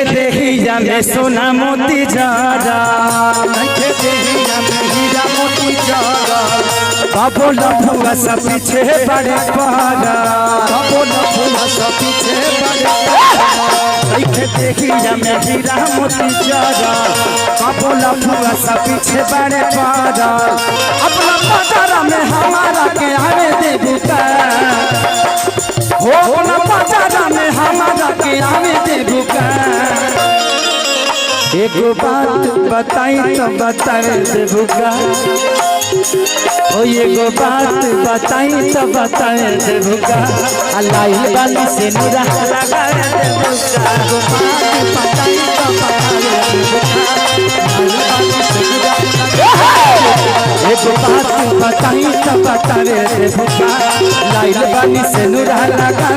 देहिया में सोना मोती जरा, नइखे देहिया में हीरा मोती जरा, बाबो लफुआ सब पीछे बड़े पारा, बाबो लफुआ सब पीछे बड़े पारा, नइखे देहिया में हीरा मोती जरा, बाबो लफुआ सब पीछे बड़े पारा, अपना बाजारा में हमारा के आवे देबू का, हो अपना बाजारा में हमारा के आवे देबू का। एगो बात बताई तो बताए देबू का, ओ एगो बात बताई तो बताए देबू का, अल्लाह वाली से नुरा लगा देबू का। एगो बात बताई तो बताए देबू का, एगो बात बताई तो बताए देबू का, लाइल वाली से नुरा लगा